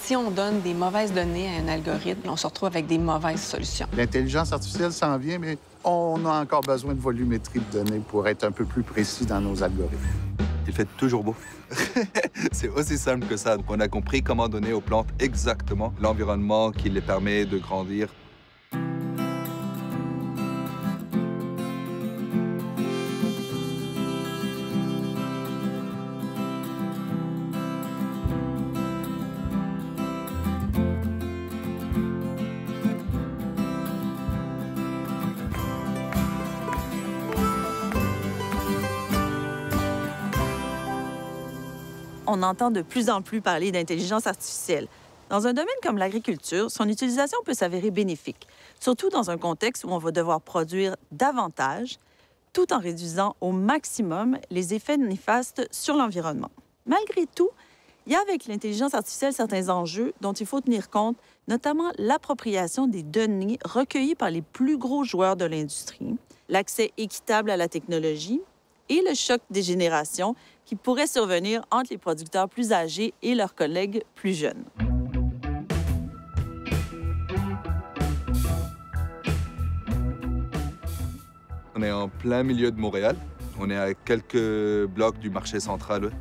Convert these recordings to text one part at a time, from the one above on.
si on donne des mauvaises données à un algorithme, on se retrouve avec des mauvaises solutions. L'intelligence artificielle s'en vient, mais on a encore besoin de volumétrie de données pour être un peu plus précis dans nos algorithmes. Il fait toujours beau. C'est aussi simple que ça. Donc, on a compris comment donner aux plantes exactement l'environnement qui les permet de grandir. On entend de plus en plus parler d'intelligence artificielle. Dans un domaine comme l'agriculture, son utilisation peut s'avérer bénéfique, surtout dans un contexte où on va devoir produire davantage, tout en réduisant au maximum les effets néfastes sur l'environnement. Malgré tout, il y a avec l'intelligence artificielle certains enjeux dont il faut tenir compte, notamment l'appropriation des données recueillies par les plus gros joueurs de l'industrie, l'accès équitable à la technologie et le choc des générations qui pourrait survenir entre les producteurs plus âgés et leurs collègues plus jeunes. On est en plein milieu de Montréal. On est à quelques blocs du marché central.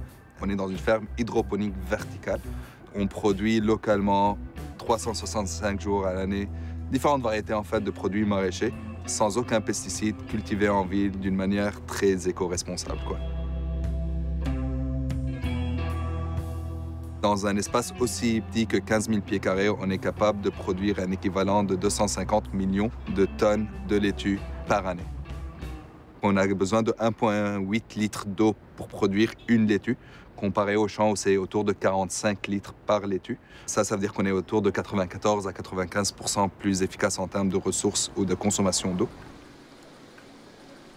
On est dans une ferme hydroponique verticale. On produit localement 365 jours à l'année différentes variétés en fait de produits maraîchers sans aucun pesticide, cultivés en ville d'une manière très éco-responsable, quoi. Dans un espace aussi petit que 15 000 pieds carrés, on est capable de produire un équivalent de 250 millions de tonnes de laitue par année. On a besoin de 1,8 litres d'eau pour produire une laitue, comparé au champ où c'est autour de 45 litres par laitue. Ça veut dire qu'on est autour de 94 à 95 % plus efficace en termes de ressources ou de consommation d'eau.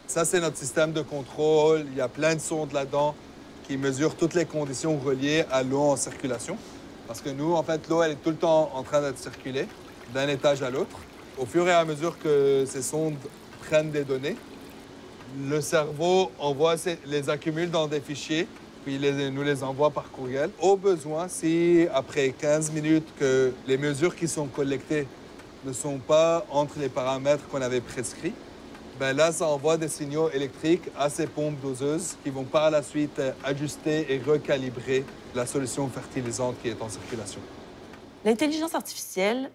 Ça, c'est notre système de contrôle. Il y a plein de sondes là-dedans qui mesurent toutes les conditions reliées à l'eau en circulation. Parce que nous, en fait, l'eau, elle est tout le temps en train d'être circulée d'un étage à l'autre. Au fur et à mesure que ces sondes prennent des données, le cerveau les accumule dans des fichiers, puis nous les envoie par courriel. Au besoin, si après 15 minutes que les mesures qui sont collectées ne sont pas entre les paramètres qu'on avait prescrits, ben là, ça envoie des signaux électriques à ces pompes doseuses qui vont par la suite ajuster et recalibrer la solution fertilisante qui est en circulation. L'intelligence artificielle,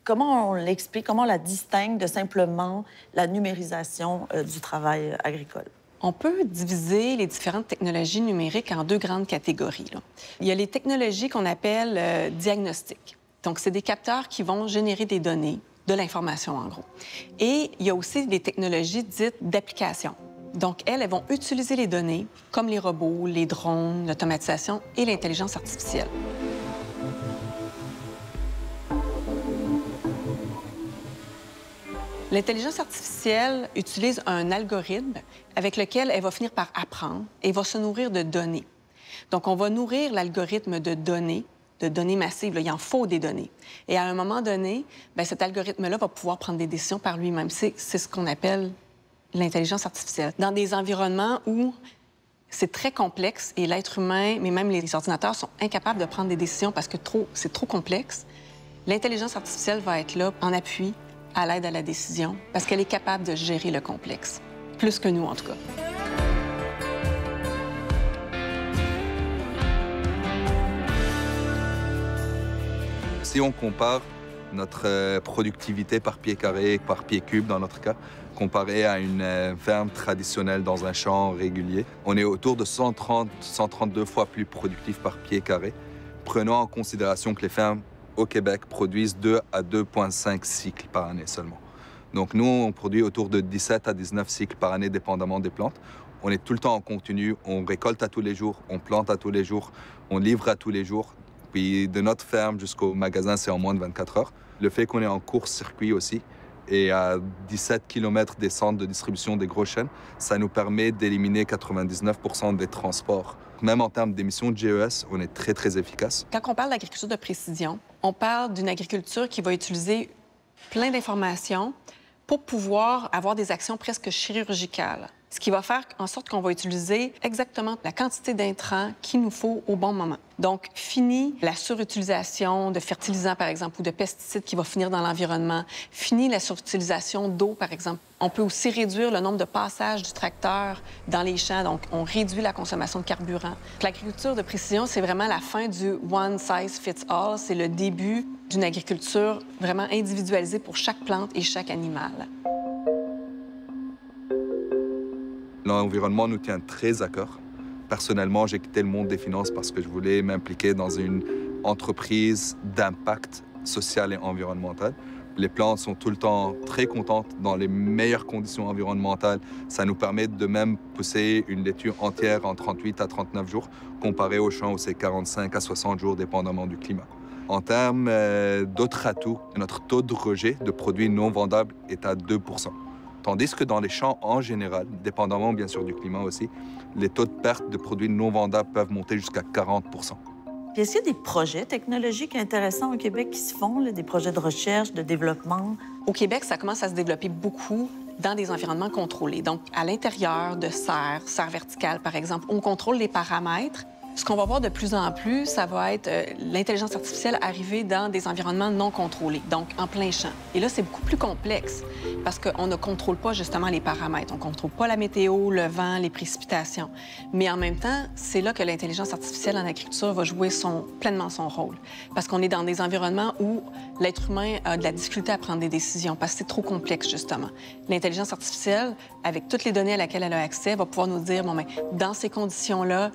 comment on l'explique, comment on la distingue de simplement la numérisation du travail agricole? On peut diviser les différentes technologies numériques en deux grandes catégories, là. Il y a les technologies qu'on appelle diagnostiques. Donc, c'est des capteurs qui vont générer des données, de l'information, en gros. Et il y a aussi des technologies dites d'application. Donc, elles vont utiliser les données, comme les robots, les drones, l'automatisation et l'intelligence artificielle. L'intelligence artificielle utilise un algorithme avec lequel elle va finir par apprendre et va se nourrir de données. Donc, on va nourrir l'algorithme de données massives. Là, il en faut des données. Et à un moment donné, bien, cet algorithme-là va pouvoir prendre des décisions par lui-même. C'est ce qu'on appelle l'intelligence artificielle. Dans des environnements où c'est très complexe et l'être humain, mais même les ordinateurs, sont incapables de prendre des décisions parce que c'est trop complexe, l'intelligence artificielle va être là en appui à l'aide à la décision parce qu'elle est capable de gérer le complexe. Plus que nous, en tout cas. Si on compare notre productivité par pied carré, par pied cube dans notre cas, comparé à une ferme traditionnelle dans un champ régulier, on est autour de 132 fois plus productif par pied carré, prenant en considération que les fermes au Québec produisent 2 à 2,5 cycles par année seulement. Donc nous, on produit autour de 17 à 19 cycles par année, dépendamment des plantes. On est tout le temps en continu, on récolte à tous les jours, on plante à tous les jours, on livre à tous les jours. Puis de notre ferme jusqu'au magasin, c'est en moins de 24 heures. Le fait qu'on est en court-circuit aussi et à 17 km des centres de distribution des grosses chaînes, ça nous permet d'éliminer 99 % des transports. Même en termes d'émissions de GES, on est très, très efficace. Quand on parle d'agriculture de précision, on parle d'une agriculture qui va utiliser plein d'informations pour pouvoir avoir des actions presque chirurgicales ce qui va faire en sorte qu'on va utiliser exactement la quantité d'intrants qu'il nous faut au bon moment. Donc, fini la surutilisation de fertilisants, par exemple, ou de pesticides qui va finir dans l'environnement. Fini la surutilisation d'eau, par exemple. On peut aussi réduire le nombre de passages du tracteur dans les champs, donc on réduit la consommation de carburant. L'agriculture de précision, c'est vraiment la fin du one size fits all. C'est le début d'une agriculture vraiment individualisée pour chaque plante et chaque animal. L'environnement nous tient très à cœur. Personnellement, j'ai quitté le monde des finances parce que je voulais m'impliquer dans une entreprise d'impact social et environnemental. Les plantes sont tout le temps très contentes dans les meilleures conditions environnementales. Ça nous permet de même pousser une laitue entière en 38 à 39 jours, comparé aux champs où c'est 45 à 60 jours, dépendamment du climat. En termes d'autres atouts, notre taux de rejet de produits non vendables est à 2 %. Tandis que dans les champs en général, dépendamment bien sûr du climat aussi, les taux de perte de produits non vendables peuvent monter jusqu'à 40 %. Puis est-ce qu'il y a des projets technologiques intéressants au Québec qui se font, là, des projets de recherche, de développement? Au Québec, ça commence à se développer beaucoup dans des environnements contrôlés. Donc, à l'intérieur de serres verticales, par exemple, on contrôle les paramètres. Ce qu'on va voir de plus en plus, ça va être l'intelligence artificielle arriver dans des environnements non contrôlés, donc en plein champ. Et là, c'est beaucoup plus complexe parce qu'on ne contrôle pas justement les paramètres. On ne contrôle pas la météo, le vent, les précipitations. Mais en même temps, c'est là que l'intelligence artificielle en agriculture va jouer pleinement son rôle. Parce qu'on est dans des environnements où l'être humain a de la difficulté à prendre des décisions parce que c'est trop complexe, justement. L'intelligence artificielle, avec toutes les données à laquelle elle a accès, va pouvoir nous dire, bon, bien, dans ces conditions-là,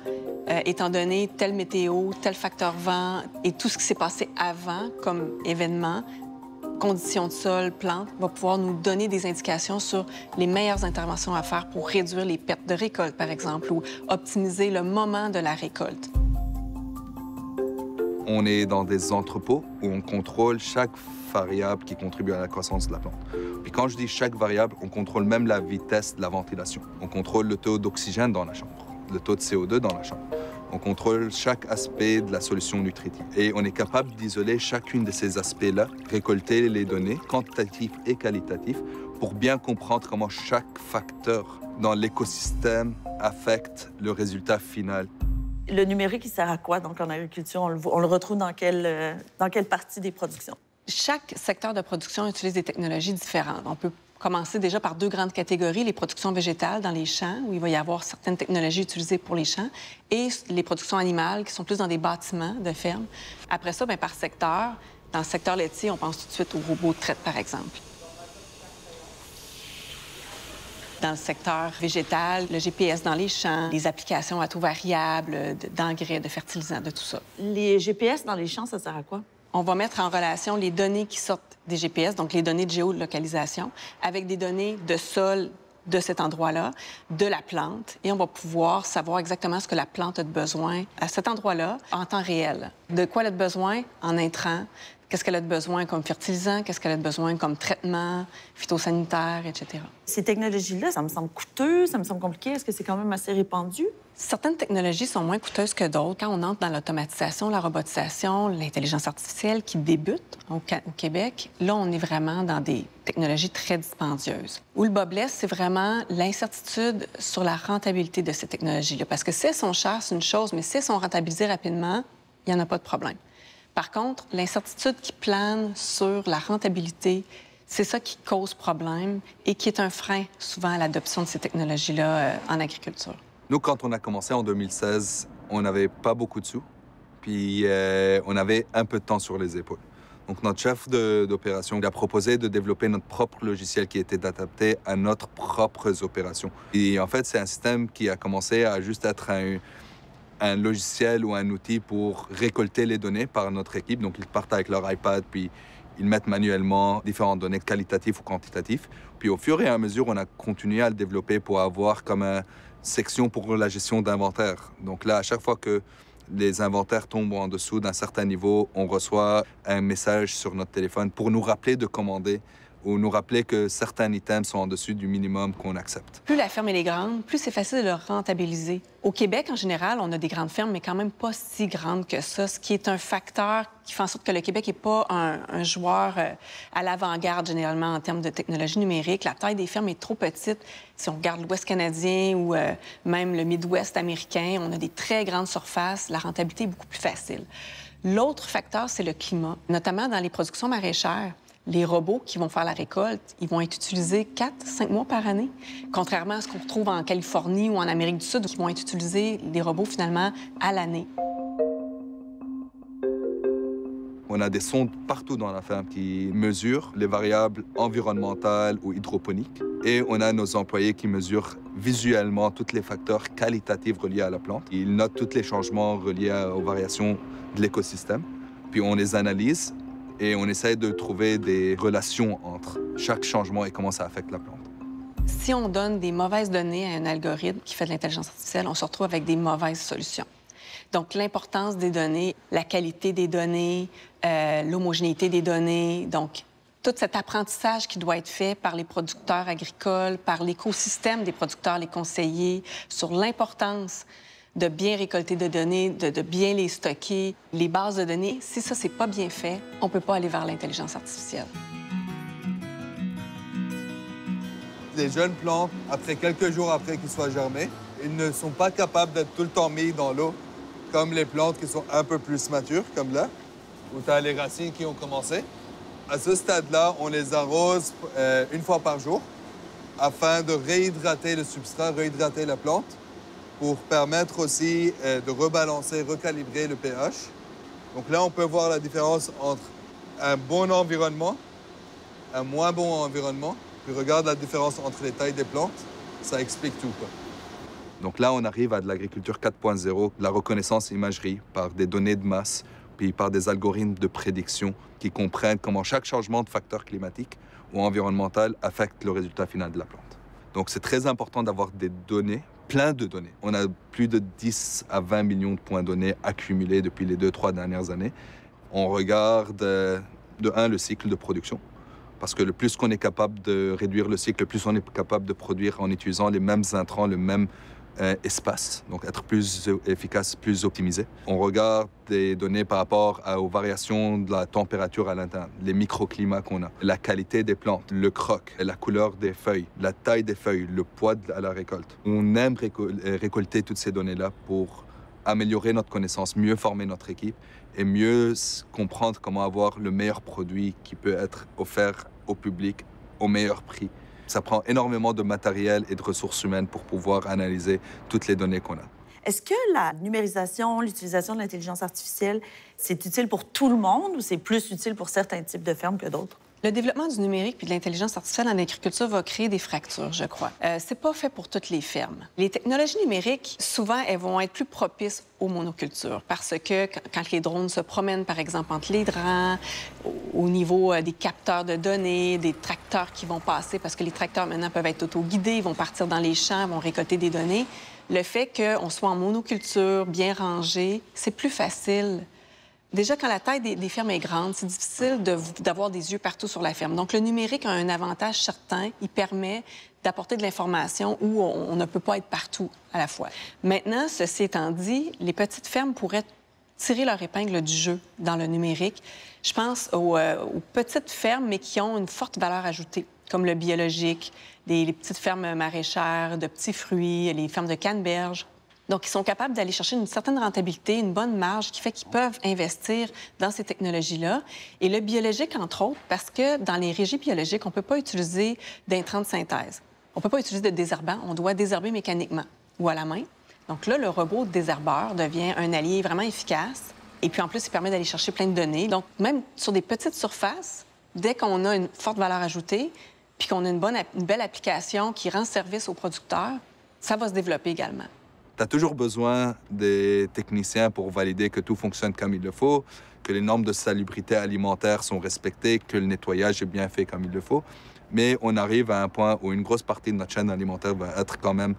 étant donné telle météo, tel facteur vent et tout ce qui s'est passé avant comme événement, conditions de sol, plantes, va pouvoir nous donner des indications sur les meilleures interventions à faire pour réduire les pertes de récolte, par exemple, ou optimiser le moment de la récolte. On est dans des entrepôts où on contrôle chaque variable qui contribue à la croissance de la plante. Puis quand je dis chaque variable, on contrôle même la vitesse de la ventilation. On contrôle le taux d'oxygène dans la chambre, le taux de CO2 dans la chambre. On contrôle chaque aspect de la solution nutritive. Et on est capable d'isoler chacune de ces aspects-là, récolter les données quantitatives et qualitatives pour bien comprendre comment chaque facteur dans l'écosystème affecte le résultat final. Le numérique, il sert à quoi, donc, en agriculture? On le retrouve dans quelle partie des productions? Chaque secteur de production utilise des technologies différentes. On peut commencer déjà par deux grandes catégories, les productions végétales dans les champs, où il va y avoir certaines technologies utilisées pour les champs, et les productions animales, qui sont plus dans des bâtiments de ferme. Après ça, bien, par secteur, dans le secteur laitier, on pense tout de suite aux robots de traite, par exemple. Dans le secteur végétal, le GPS dans les champs, les applications à taux variable, d'engrais, de fertilisants, de tout ça. Les GPS dans les champs, ça sert à quoi? On va mettre en relation les données qui sortent des GPS, donc les données de géolocalisation, avec des données de sol de cet endroit-là, de la plante, et on va pouvoir savoir exactement ce que la plante a de besoin à cet endroit-là en temps réel. De quoi elle a de besoin en intrants, qu'est-ce qu'elle a de besoin comme fertilisant, qu'est-ce qu'elle a de besoin comme traitement phytosanitaire, etc. Ces technologies-là, ça me semble coûteux, ça me semble compliqué. Est-ce que c'est quand même assez répandu? Certaines technologies sont moins coûteuses que d'autres. Quand on entre dans l'automatisation, la robotisation, l'intelligence artificielle qui débute au Québec, là, on est vraiment dans des technologies très dispendieuses. Où le bas blesse, c'est vraiment l'incertitude sur la rentabilité de ces technologies-là. Parce que si elles sont chères, c'est une chose, mais si elles sont rentabilisées rapidement, il n'y en a pas de problème. Par contre, l'incertitude qui plane sur la rentabilité, c'est ça qui cause problème et qui est un frein souvent à l'adoption de ces technologies-là en agriculture. Nous, quand on a commencé en 2016, on n'avait pas beaucoup de sous, puis on avait un peu de temps sur les épaules. Donc notre chef d'opération a proposé de développer notre propre logiciel qui était adapté à notre propres opérations. Et en fait, c'est un système qui a commencé à juste être un logiciel ou un outil pour récolter les données par notre équipe. Donc ils partent avec leur iPad, puis ils mettent manuellement différentes données qualitatives ou quantitatives. Puis au fur et à mesure, on a continué à le développer pour avoir comme une section pour la gestion d'inventaire. Donc là, à chaque fois que les inventaires tombent en dessous d'un certain niveau, on reçoit un message sur notre téléphone pour nous rappeler de commander ou nous rappeler que certains items sont en dessus du minimum qu'on accepte. Plus la ferme elle est grande, plus c'est facile de le rentabiliser. Au Québec, en général, on a des grandes fermes, mais quand même pas si grandes que ça, ce qui est un facteur qui fait en sorte que le Québec n'est pas un joueur à l'avant-garde, généralement, en termes de technologie numérique. La taille des fermes est trop petite. Si on regarde l'Ouest canadien ou même le Midwest américain, on a des très grandes surfaces. La rentabilité est beaucoup plus facile. L'autre facteur, c'est le climat, notamment dans les productions maraîchères. Les robots qui vont faire la récolte, ils vont être utilisés 4-5 mois par année, contrairement à ce qu'on retrouve en Californie ou en Amérique du Sud, où ils vont être utilisés, les robots, finalement, à l'année. On a des sondes partout dans la ferme qui mesurent les variables environnementales ou hydroponiques. Et on a nos employés qui mesurent visuellement tous les facteurs qualitatifs reliés à la plante. Ils notent tous les changements reliés aux variations de l'écosystème. Puis on les analyse et on essaie de trouver des relations entre chaque changement et comment ça affecte la plante. Si on donne des mauvaises données à un algorithme qui fait de l'intelligence artificielle, on se retrouve avec des mauvaises solutions. Donc, l'importance des données, la qualité des données, l'homogénéité des données, donc tout cet apprentissage qui doit être fait par les producteurs agricoles, par l'écosystème des producteurs, les conseillers, sur l'importance de bien récolter de données, de bien les stocker. Les bases de données, si ça, c'est pas bien fait, on peut pas aller vers l'intelligence artificielle. Les jeunes plantes, après quelques jours après qu'ils soient germés, ils ne sont pas capables d'être tout le temps mis dans l'eau, comme les plantes qui sont un peu plus matures, comme là, où tu as les racines qui ont commencé. À ce stade-là, on les arrose une fois par jour afin de réhydrater le substrat, réhydrater la plante, pour permettre aussi de rebalancer, recalibrer le pH. Donc là, on peut voir la différence entre un bon environnement, un moins bon environnement. Puis regarde la différence entre les tailles des plantes, ça explique tout, quoi. Donc là, on arrive à de l'agriculture 4.0, de la reconnaissance imagerie par des données de masse, puis par des algorithmes de prédiction qui comprennent comment chaque changement de facteur climatique ou environnemental affecte le résultat final de la plante. Donc c'est très important d'avoir des données, plein de données. On a plus de 10 à 20 millions de points de données accumulés depuis les 2-3 dernières années. On regarde, de un, le cycle de production. Parce que le plus qu'on est capable de réduire le cycle, le plus on est capable de produire en utilisant les mêmes intrants, le même espace, donc être plus efficace, plus optimisé. On regarde des données par rapport aux variations de la température à l'interne, les microclimats qu'on a, la qualité des plantes, le croc, la couleur des feuilles, la taille des feuilles, le poids à la récolte. On aime récolter toutes ces données-là pour améliorer notre connaissance, mieux former notre équipe et mieux comprendre comment avoir le meilleur produit qui peut être offert au public au meilleur prix. Ça prend énormément de matériel et de ressources humaines pour pouvoir analyser toutes les données qu'on a. Est-ce que la numérisation, l'utilisation de l'intelligence artificielle, c'est utile pour tout le monde ou c'est plus utile pour certains types de fermes que d'autres? Le développement du numérique puis de l'intelligence artificielle en agriculture va créer des fractures, je crois. C'est pas fait pour toutes les fermes. Les technologies numériques, souvent, elles vont être plus propices aux monocultures parce que quand les drones se promènent, par exemple, entre les rangs, au niveau des capteurs de données, des tracteurs qui vont passer, parce que les tracteurs, maintenant, peuvent être auto-guidés, ils vont partir dans les champs, vont récolter des données. Le fait qu'on soit en monoculture, bien rangé, c'est plus facile. Déjà, quand la taille des fermes est grande, c'est difficile d'avoir des yeux partout sur la ferme. Donc, le numérique a un avantage certain. Il permet d'apporter de l'information où on ne peut pas être partout à la fois. Maintenant, ceci étant dit, les petites fermes pourraient tirer leur épingle du jeu dans le numérique. Je pense aux petites fermes, mais qui ont une forte valeur ajoutée, comme le biologique, les petites fermes maraîchères de petits fruits, les fermes de canneberges. Donc, ils sont capables d'aller chercher une certaine rentabilité, une bonne marge qui fait qu'ils peuvent investir dans ces technologies-là. Et le biologique, entre autres, parce que dans les régies biologiques, on ne peut pas utiliser d'intrants de synthèse. On ne peut pas utiliser de désherbant. On doit désherber mécaniquement ou à la main. Donc là, le robot désherbeur devient un allié vraiment efficace. Et puis, en plus, il permet d'aller chercher plein de données. Donc, même sur des petites surfaces, dès qu'on a une forte valeur ajoutée, puis qu'on a une belle application qui rend service aux producteurs, ça va se développer également. Tu as toujours besoin des techniciens pour valider que tout fonctionne comme il le faut, que les normes de salubrité alimentaire sont respectées, que le nettoyage est bien fait comme il le faut. Mais on arrive à un point où une grosse partie de notre chaîne alimentaire va être quand même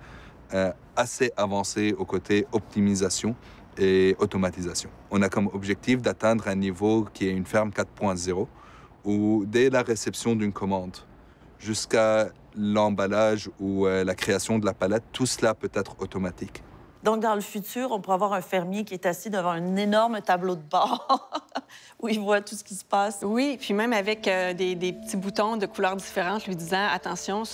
assez avancée au côté optimisation et automatisation. On a comme objectif d'atteindre un niveau qui est une ferme 4.0, où dès la réception d'une commande jusqu'à l'emballage ou la création de la palette, tout cela peut être automatique. Donc, dans le futur, on pourra avoir un fermier qui est assis devant un énorme tableau de bord où il voit tout ce qui se passe. Oui, puis même avec des petits boutons de couleurs différentes lui disant « Attention,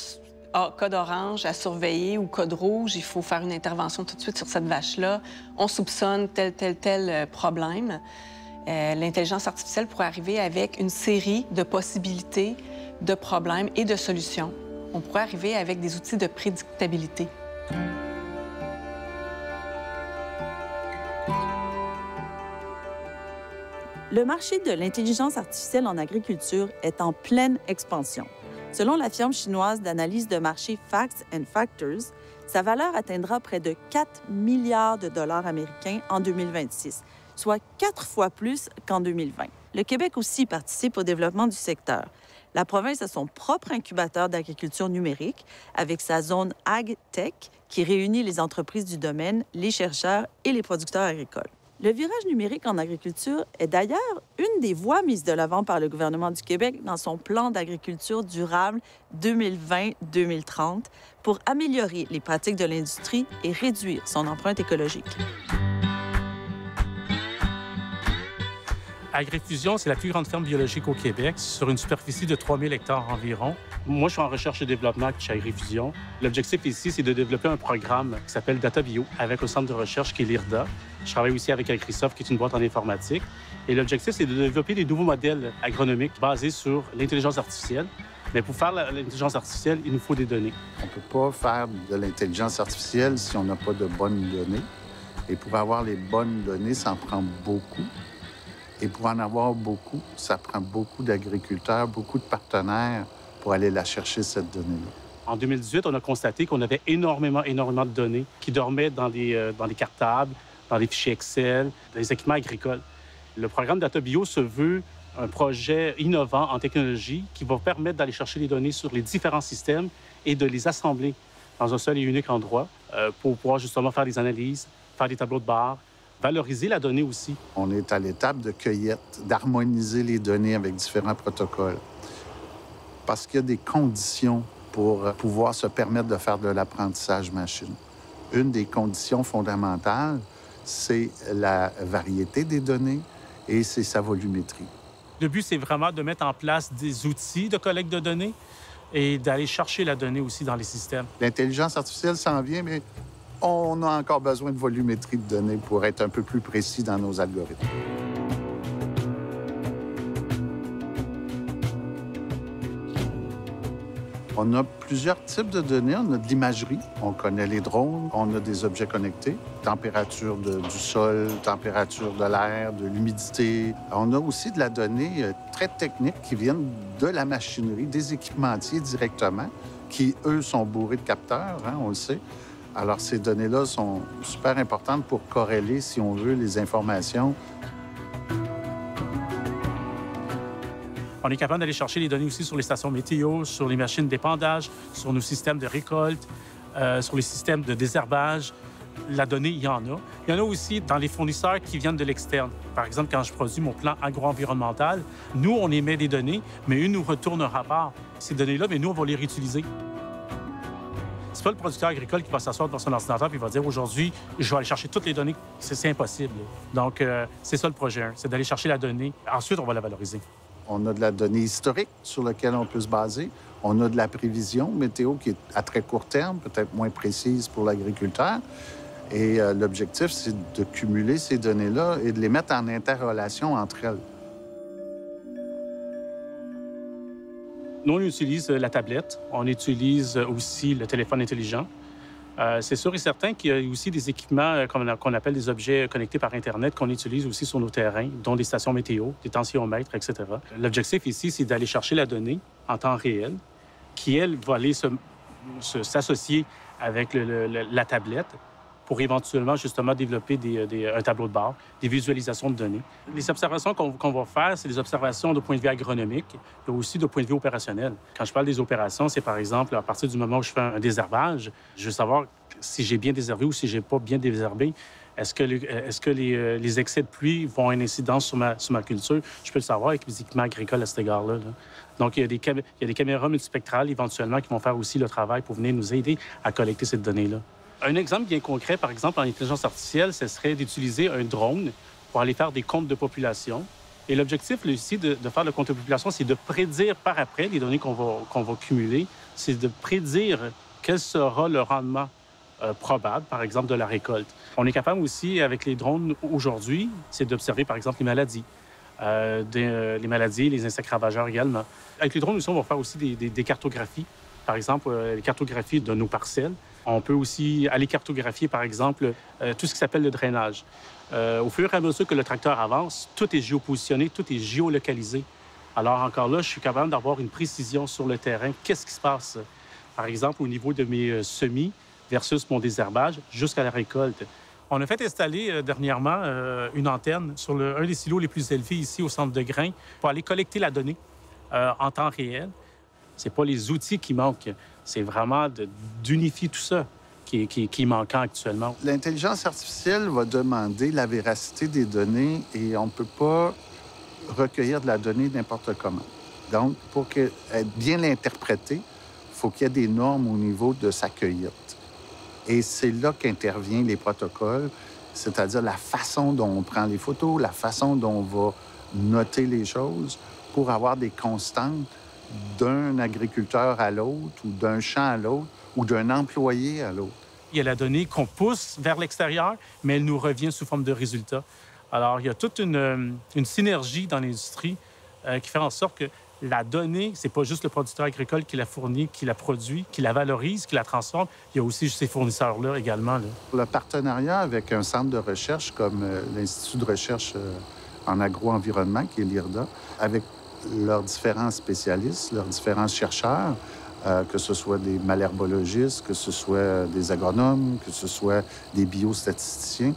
code orange à surveiller ou code rouge, il faut faire une intervention tout de suite sur cette vache-là. On soupçonne tel problème. » L'intelligence artificielle pourrait arriver avec une série de possibilités, de problèmes et de solutions. On pourrait arriver avec des outils de prédictabilité. Le marché de l'intelligence artificielle en agriculture est en pleine expansion. Selon la firme chinoise d'analyse de marché Facts and Factors, sa valeur atteindra près de 4 milliards de dollars américains en 2026, soit 4 fois plus qu'en 2020. Le Québec aussi participe au développement du secteur. La province a son propre incubateur d'agriculture numérique avec sa zone AgTech qui réunit les entreprises du domaine, les chercheurs et les producteurs agricoles. Le virage numérique en agriculture est d'ailleurs une des voies mises de l'avant par le gouvernement du Québec dans son plan d'agriculture durable 2020-2030 pour améliorer les pratiques de l'industrie et réduire son empreinte écologique. Agrifusion, c'est la plus grande ferme biologique au Québec, sur une superficie de 3000 hectares environ. Moi, je suis en recherche et développement chez Agrifusion. L'objectif ici, c'est de développer un programme qui s'appelle DataBio avec un centre de recherche qui est l'IRDA. Je travaille aussi avec Agrisoft, qui est une boîte en informatique. Et l'objectif, c'est de développer des nouveaux modèles agronomiques basés sur l'intelligence artificielle. Mais pour faire l'intelligence artificielle, il nous faut des données. On ne peut pas faire de l'intelligence artificielle si on n'a pas de bonnes données. Et pour avoir les bonnes données, ça en prend beaucoup. Et pour en avoir beaucoup, ça prend beaucoup d'agriculteurs, beaucoup de partenaires pour aller la chercher, cette donnée-là. En 2018, on a constaté qu'on avait énormément de données qui dormaient dans les cartables, dans les fichiers Excel, dans les équipements agricoles. Le programme DataBio se veut un projet innovant en technologie qui va permettre d'aller chercher les données sur les différents systèmes et de les assembler dans un seul et unique endroit pour pouvoir justement faire des analyses, faire des tableaux de bord, valoriser la donnée aussi. On est à l'étape de cueillette, d'harmoniser les données avec différents protocoles. Parce qu'il y a des conditions pour pouvoir se permettre de faire de l'apprentissage machine. Une des conditions fondamentales, c'est la variété des données et c'est sa volumétrie. Le but, c'est vraiment de mettre en place des outils de collecte de données et d'aller chercher la donnée aussi dans les systèmes. L'intelligence artificielle s'en vient, mais on a encore besoin de volumétrie de données pour être un peu plus précis dans nos algorithmes. On a plusieurs types de données. On a de l'imagerie, on connaît les drones, on a des objets connectés, température du sol, température de l'air, de l'humidité. On a aussi de la donnée très technique qui viennent de la machinerie, des équipementiers directement, qui, eux, sont bourrés de capteurs, hein, on le sait. Alors, ces données-là sont super importantes pour corréler, si on veut, les informations. On est capable d'aller chercher les données aussi sur les stations météo, sur les machines d'épandage, sur nos systèmes de récolte, sur les systèmes de désherbage. La donnée, il y en a. Il y en a aussi dans les fournisseurs qui viennent de l'externe. Par exemple, quand je produis mon plan agro-environnemental, nous, on émet des données, mais eux nous retournent un rapport. Ces données-là, mais nous, on va les réutiliser. C'est pas le producteur agricole qui va s'asseoir dans son ordinateur et va dire aujourd'hui, je vais aller chercher toutes les données. C'est impossible. Donc, c'est ça le projet 1, c'est d'aller chercher la donnée. Ensuite, on va la valoriser. On a de la donnée historique sur laquelle on peut se baser. On a de la prévision météo qui est à très court terme, peut-être moins précise pour l'agriculteur. Et l'objectif, c'est de cumuler ces données-là et de les mettre en interrelation entre elles. Nous, on utilise la tablette. On utilise aussi le téléphone intelligent. C'est sûr et certain qu'il y a aussi des équipements qu'on appelle des objets connectés par Internet qu'on utilise aussi sur nos terrains, dont des stations météo, des tensiomètres, etc. L'objectif ici, c'est d'aller chercher la donnée en temps réel qui, elle, va aller s'associer avec la tablette pour éventuellement, justement, développer un tableau de bord, des visualisations de données. Les observations qu'on va faire, c'est des observations de point de vue agronomique, mais aussi de point de vue opérationnel. Quand je parle des opérations, c'est par exemple, à partir du moment où je fais un désherbage, je veux savoir si j'ai bien désherbé ou si j'ai pas bien désherbé. Est-ce que les excès de pluie vont avoir une incidence sur ma culture? Je peux le savoir avec les équipements agricoles à cet égard-là. Là. Donc, il y a des caméras multispectrales éventuellement qui vont faire aussi le travail pour venir nous aider à collecter cette donnée-là. Un exemple bien concret, par exemple, en intelligence artificielle, ce serait d'utiliser un drone pour aller faire des comptes de population. Et l'objectif, là, ici, de faire le compte de population, c'est de prédire par après les données qu'on va cumuler, c'est de prédire quel sera le rendement probable, par exemple, de la récolte. On est capable aussi, avec les drones aujourd'hui, c'est d'observer, par exemple, les maladies. Les maladies, les insectes ravageurs également. Avec les drones aussi, on va faire aussi des cartographies. Par exemple, les cartographies de nos parcelles. On peut aussi aller cartographier, par exemple, tout ce qui s'appelle le drainage. Au fur et à mesure que le tracteur avance, tout est géopositionné, tout est géolocalisé. Alors, encore là, je suis capable d'avoir une précision sur le terrain. Qu'est-ce qui se passe, par exemple, au niveau de mes semis versus mon désherbage jusqu'à la récolte? On a fait installer dernièrement une antenne sur un des silos les plus élevés ici au centre de grains pour aller collecter la donnée en temps réel. Ce n'est pas les outils qui manquent, c'est vraiment d'unifier tout ça qui est manquant actuellement. L'intelligence artificielle va demander la véracité des données et on ne peut pas recueillir de la donnée n'importe comment. Donc, pour être bien interprétée, il faut qu'il y ait des normes au niveau de sa cueillette. Et c'est là qu'interviennent les protocoles, c'est-à-dire la façon dont on prend les photos, la façon dont on va noter les choses pour avoir des constantes d'un agriculteur à l'autre ou d'un champ à l'autre ou d'un employé à l'autre. Il y a la donnée qu'on pousse vers l'extérieur, mais elle nous revient sous forme de résultats. Alors, il y a toute une synergie dans l'industrie qui fait en sorte que la donnée, c'est pas juste le producteur agricole qui la fournit, qui la produit, qui la valorise, qui la transforme. Il y a aussi ces fournisseurs-là également. Là. Le partenariat avec un centre de recherche comme l'Institut de recherche en agro-environnement, qui est l'IRDA, avec leurs différents spécialistes, leurs différents chercheurs, que ce soit des malherbologistes, que ce soit des agronomes, que ce soit des biostatisticiens,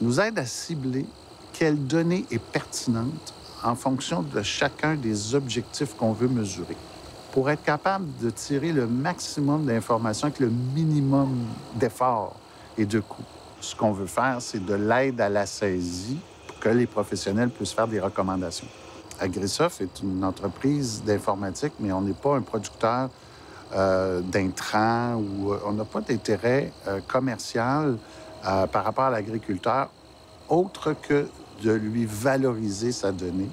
nous aident à cibler quelle donnée est pertinente en fonction de chacun des objectifs qu'on veut mesurer, pour être capable de tirer le maximum d'informations avec le minimum d'efforts et de coûts. Ce qu'on veut faire, c'est de l'aide à la saisie pour que les professionnels puissent faire des recommandations. Agrisoft est une entreprise d'informatique, mais on n'est pas un producteur d'intrants ou on n'a pas d'intérêt commercial par rapport à l'agriculteur autre que de lui valoriser sa donnée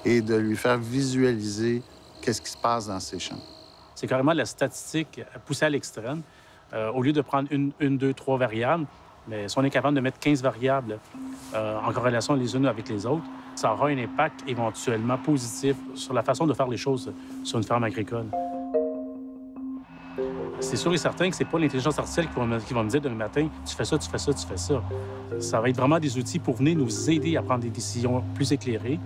et de lui faire visualiser qu'est-ce qui se passe dans ses champs. C'est carrément la statistique poussée à l'extrême. Au lieu de prendre une, deux, trois variables, mais si on est capable de mettre 15 variables en corrélation les unes avec les autres, ça aura un impact éventuellement positif sur la façon de faire les choses sur une ferme agricole. C'est sûr et certain que c'est pas l'intelligence artificielle qui va me dire demain matin « tu fais ça, tu fais ça, tu fais ça ». Ça va être vraiment des outils pour venir nous aider à prendre des décisions plus éclairées.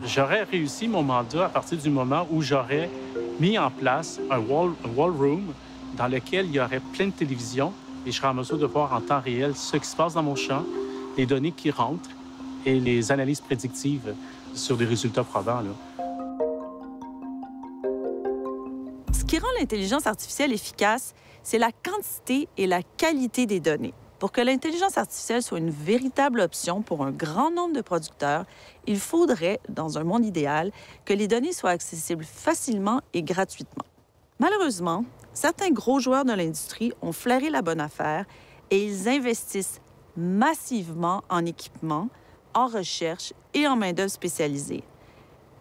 J'aurais réussi mon mandat à partir du moment où j'aurais mis en place un wall room dans lequel il y aurait plein de télévisions et je serais en mesure de voir en temps réel ce qui se passe dans mon champ, les données qui rentrent et les analyses prédictives sur des résultats probants. Là. Ce qui rend l'intelligence artificielle efficace, c'est la quantité et la qualité des données. Pour que l'intelligence artificielle soit une véritable option pour un grand nombre de producteurs, il faudrait, dans un monde idéal, que les données soient accessibles facilement et gratuitement. Malheureusement, certains gros joueurs de l'industrie ont flairé la bonne affaire et ils investissent massivement en équipement, en recherche et en main-d'œuvre spécialisée.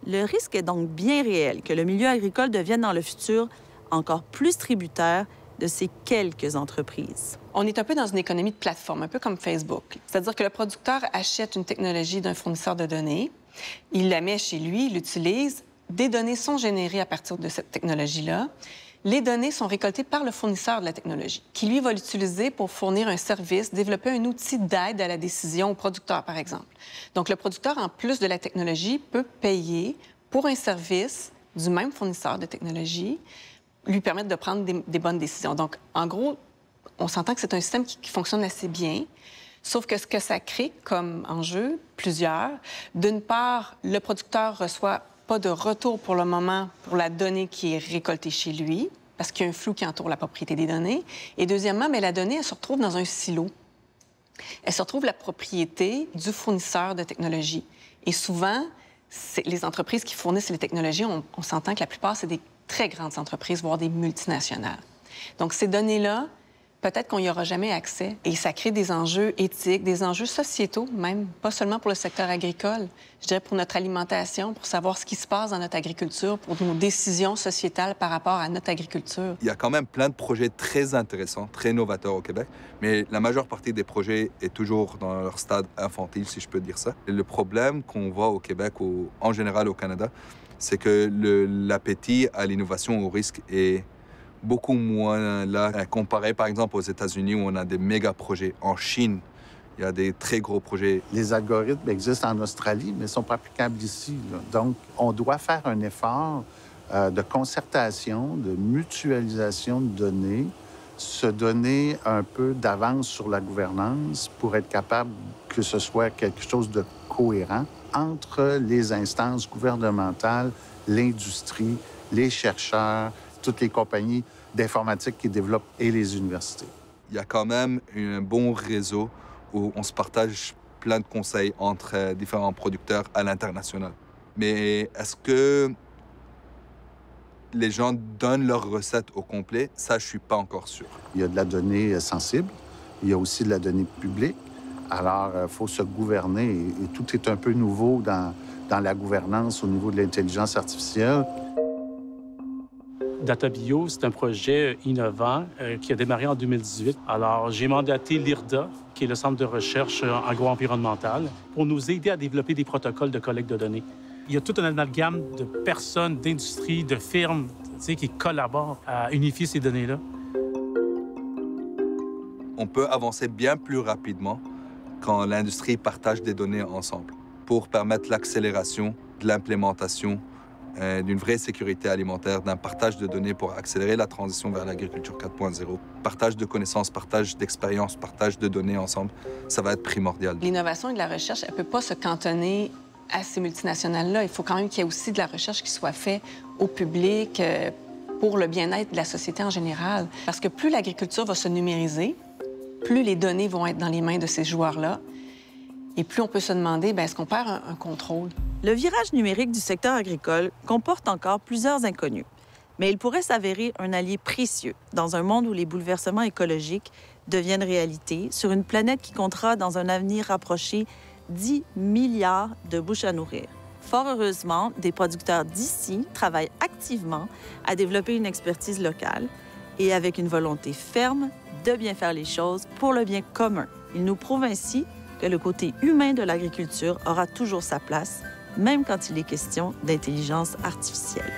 Le risque est donc bien réel que le milieu agricole devienne dans le futur encore plus tributaire de ces quelques entreprises. On est un peu dans une économie de plateforme, un peu comme Facebook. C'est-à-dire que le producteur achète une technologie d'un fournisseur de données, il la met chez lui, il l'utilise, des données sont générées à partir de cette technologie-là. Les données sont récoltées par le fournisseur de la technologie, qui, lui, va l'utiliser pour fournir un service, développer un outil d'aide à la décision au producteur, par exemple. Donc, le producteur, en plus de la technologie, peut payer pour un service du même fournisseur de technologie, lui permettre de prendre des bonnes décisions. Donc, en gros, on s'entend que c'est un système qui fonctionne assez bien, sauf que ce que ça crée comme enjeu, plusieurs, d'une part, le producteur reçoit pas de retour pour le moment pour la donnée qui est récoltée chez lui, parce qu'il y a un flou qui entoure la propriété des données. Et deuxièmement, mais la donnée, elle se retrouve dans un silo. Elle se retrouve la propriété du fournisseur de technologie. Et souvent, les entreprises qui fournissent les technologies, on s'entend que la plupart, c'est des très grandes entreprises, voire des multinationales. Donc, ces données-là, peut-être qu'on n'y aura jamais accès. Et ça crée des enjeux éthiques, des enjeux sociétaux, même, pas seulement pour le secteur agricole. Je dirais pour notre alimentation, pour savoir ce qui se passe dans notre agriculture, pour nos décisions sociétales par rapport à notre agriculture. Il y a quand même plein de projets très intéressants, très novateurs au Québec, mais la majeure partie des projets est toujours dans leur stade infantile, si je peux dire ça. Et le problème qu'on voit au Québec, en général au Canada, c'est que l'appétit à l'innovation, au risque, est beaucoup moins là, comparé par exemple aux États-Unis où on a des méga projets. En Chine, il y a des très gros projets. Les algorithmes existent en Australie, mais ne sont pas applicables ici, là. Donc, on doit faire un effort de concertation, de mutualisation de données, se donner un peu d'avance sur la gouvernance pour être capable que ce soit quelque chose de cohérent entre les instances gouvernementales, l'industrie, les chercheurs, toutes les compagnies d'informatique qui développent et les universités. Il y a quand même un bon réseau où on se partage plein de conseils entre différents producteurs à l'international. Mais est-ce que les gens donnent leurs recettes au complet? Ça, je ne suis pas encore sûr. Il y a de la donnée sensible. Il y a aussi de la donnée publique. Alors, il faut se gouverner. Et tout est un peu nouveau dans la gouvernance au niveau de l'intelligence artificielle. DataBio, c'est un projet innovant qui a démarré en 2018. Alors, j'ai mandaté l'IRDA, qui est le Centre de recherche agro-environnementale, pour nous aider à développer des protocoles de collecte de données. Il y a tout un amalgame de personnes, d'industries, de firmes, qui collaborent à unifier ces données-là. On peut avancer bien plus rapidement quand l'industrie partage des données ensemble pour permettre l'accélération de l'implémentation d'une vraie sécurité alimentaire, d'un partage de données pour accélérer la transition vers l'agriculture 4.0. Partage de connaissances, partage d'expériences, partage de données ensemble, ça va être primordial. L'innovation et de la recherche, elle ne peut pas se cantonner à ces multinationales-là. Il faut quand même qu'il y ait aussi de la recherche qui soit faite au public pour le bien-être de la société en général. Parce que plus l'agriculture va se numériser, plus les données vont être dans les mains de ces joueurs-là, et plus on peut se demander, est-ce qu'on perd un contrôle? Le virage numérique du secteur agricole comporte encore plusieurs inconnus, mais il pourrait s'avérer un allié précieux dans un monde où les bouleversements écologiques deviennent réalité sur une planète qui comptera dans un avenir rapproché 10 milliards de bouches à nourrir. Fort heureusement, des producteurs d'ici travaillent activement à développer une expertise locale et avec une volonté ferme de bien faire les choses pour le bien commun. Ils nous prouvent ainsi que le côté humain de l'agriculture aura toujours sa place, même quand il est question d'intelligence artificielle.